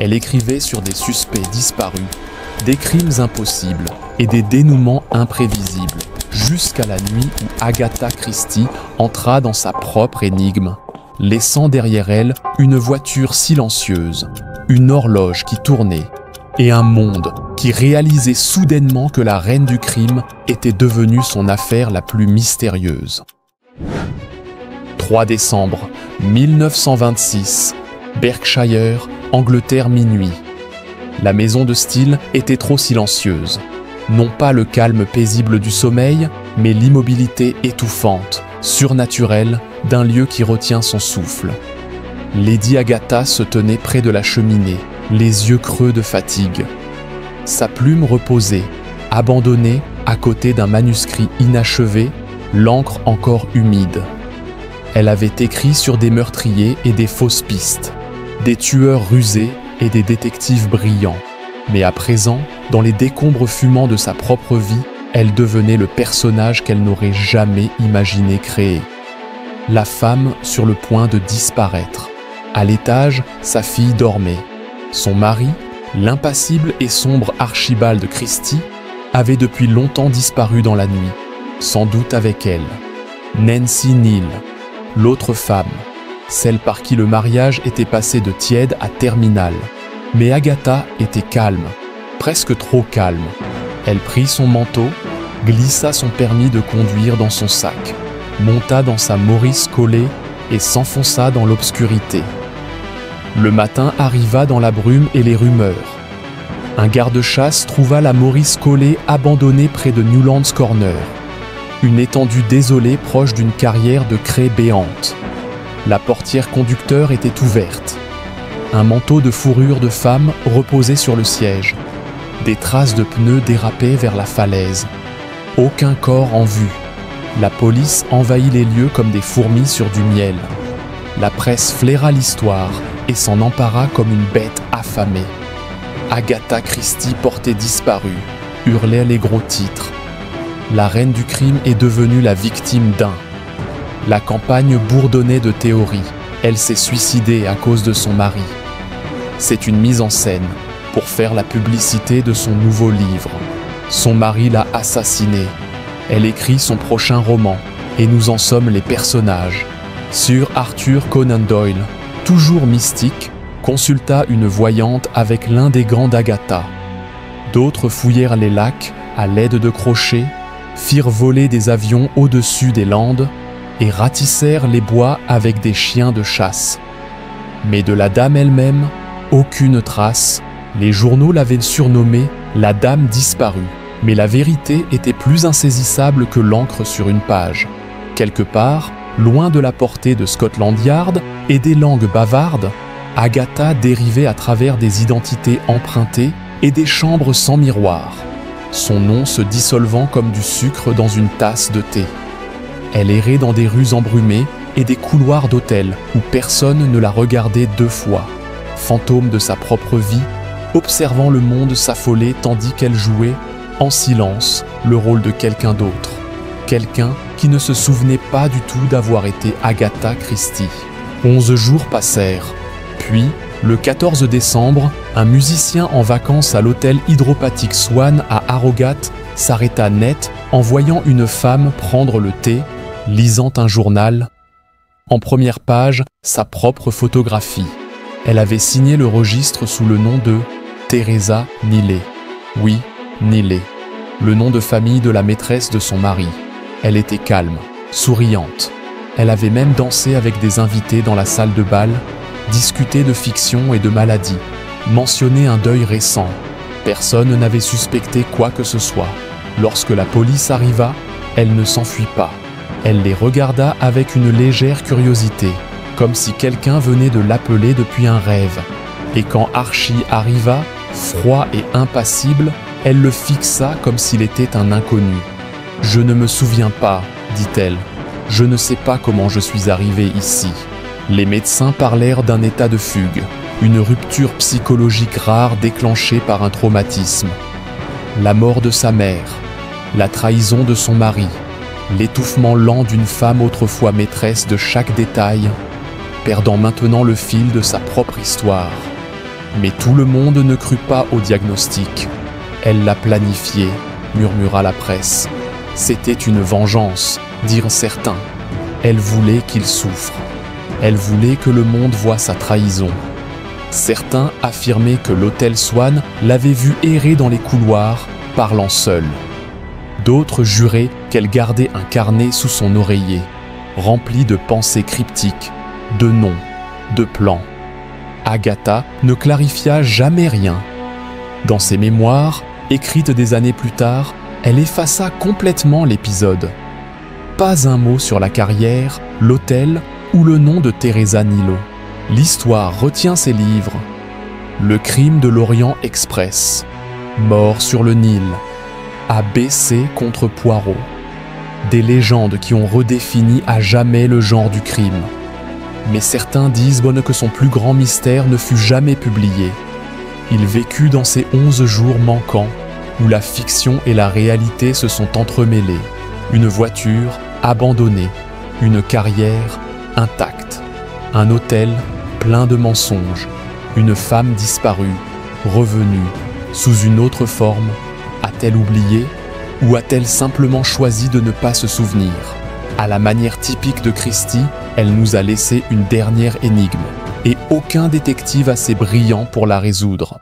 Elle écrivait sur des suspects disparus, des crimes impossibles et des dénouements imprévisibles, jusqu'à la nuit où Agatha Christie entra dans sa propre énigme, laissant derrière elle une voiture silencieuse, une horloge qui tournait et un monde qui réalisait soudainement que la reine du crime était devenue son affaire la plus mystérieuse. 3 décembre 1926, Berkshire, Angleterre, minuit. La maison de Steele était trop silencieuse. Non pas le calme paisible du sommeil, mais l'immobilité étouffante, surnaturelle, d'un lieu qui retient son souffle. Lady Agatha se tenait près de la cheminée, les yeux creux de fatigue. Sa plume reposait, abandonnée à côté d'un manuscrit inachevé, l'encre encore humide. Elle avait écrit sur des meurtriers et des fausses pistes, des tueurs rusés et des détectives brillants. Mais à présent, dans les décombres fumants de sa propre vie, elle devenait le personnage qu'elle n'aurait jamais imaginé créer. La femme sur le point de disparaître. À l'étage, sa fille dormait. Son mari, l'impassible et sombre Archibald Christie, avait depuis longtemps disparu dans la nuit, sans doute avec elle. Nancy Neal, l'autre femme, celle par qui le mariage était passé de tiède à terminal. Mais Agatha était calme, presque trop calme. Elle prit son manteau, glissa son permis de conduire dans son sac, monta dans sa Maurice Collet et s'enfonça dans l'obscurité. Le matin arriva dans la brume et les rumeurs. Un garde-chasse trouva la Maurice Collet abandonnée près de Newlands Corner, une étendue désolée proche d'une carrière de craie béante. La portière conducteur était ouverte. Un manteau de fourrure de femme reposait sur le siège. Des traces de pneus dérapaient vers la falaise. Aucun corps en vue. La police envahit les lieux comme des fourmis sur du miel. La presse flaira l'histoire et s'en empara comme une bête affamée. Agatha Christie portée disparue, hurlaient les gros titres. La reine du crime est devenue la victime d'un. La campagne bourdonnait de théories. Elle s'est suicidée à cause de son mari. C'est une mise en scène pour faire la publicité de son nouveau livre. Son mari l'a assassinée. Elle écrit son prochain roman et nous en sommes les personnages. Sir Arthur Conan Doyle, toujours mystique, consulta une voyante avec l'un des grands d'Agatha. D'autres fouillèrent les lacs à l'aide de crochets, firent voler des avions au-dessus des landes et ratissèrent les bois avec des chiens de chasse. Mais de la dame elle-même, aucune trace. Les journaux l'avaient surnommée la dame disparue. Mais la vérité était plus insaisissable que l'encre sur une page. Quelque part, loin de la portée de Scotland Yard et des langues bavardes, Agatha dérivait à travers des identités empruntées et des chambres sans miroir, son nom se dissolvant comme du sucre dans une tasse de thé. Elle errait dans des rues embrumées et des couloirs d'hôtels où personne ne la regardait 2 fois, fantôme de sa propre vie, observant le monde s'affoler tandis qu'elle jouait, en silence, le rôle de quelqu'un d'autre. Quelqu'un qui ne se souvenait pas du tout d'avoir été Agatha Christie. 11 jours passèrent. Puis, le 14 décembre, un musicien en vacances à l'hôtel hydropathique Swan à Harrogate s'arrêta net en voyant une femme prendre le thé, lisant un journal. En première page, sa propre photographie. Elle avait signé le registre sous le nom de Teresa Neal. Oui, Neal, le nom de famille de la maîtresse de son mari. Elle était calme, souriante. Elle avait même dansé avec des invités dans la salle de bal, discuté de fiction et de maladie, mentionné un deuil récent. Personne n'avait suspecté quoi que ce soit. Lorsque la police arriva, elle ne s'enfuit pas. Elle les regarda avec une légère curiosité, comme si quelqu'un venait de l'appeler depuis un rêve. Et quand Archie arriva, froid et impassible, elle le fixa comme s'il était un inconnu. « Je ne me souviens pas, dit-elle. Je ne sais pas comment je suis arrivée ici. » Les médecins parlèrent d'un état de fugue, une rupture psychologique rare déclenchée par un traumatisme. La mort de sa mère, la trahison de son mari, l'étouffement lent d'une femme autrefois maîtresse de chaque détail, perdant maintenant le fil de sa propre histoire. Mais tout le monde ne crut pas au diagnostic. Elle l'a planifié, murmura la presse. C'était une vengeance, dirent certains. Elle voulait qu'il souffre. Elle voulait que le monde voie sa trahison. Certains affirmaient que l'hôtel Swann l'avait vue errer dans les couloirs, parlant seule. D'autres juraient qu'elle gardait un carnet sous son oreiller, rempli de pensées cryptiques, de noms, de plans. Agatha ne clarifia jamais rien. Dans ses mémoires, écrites des années plus tard, elle effaça complètement l'épisode. Pas un mot sur la carrière, l'hôtel ou le nom de Teresa Nilo. L'histoire retient ses livres. Le crime de l'Orient Express, Mort sur le Nil, ABC contre Poirot. Des légendes qui ont redéfini à jamais le genre du crime. Mais certains disent que son plus grand mystère ne fut jamais publié. Il vécut dans ces 11 jours manquants où la fiction et la réalité se sont entremêlées. Une voiture abandonnée, une carrière intacte, un hôtel plein de mensonges, une femme disparue, revenue, sous une autre forme. A-t-elle oublié ou a-t-elle simplement choisi de ne pas se souvenir? À la manière typique de Christie, elle nous a laissé une dernière énigme, et aucun détective assez brillant pour la résoudre.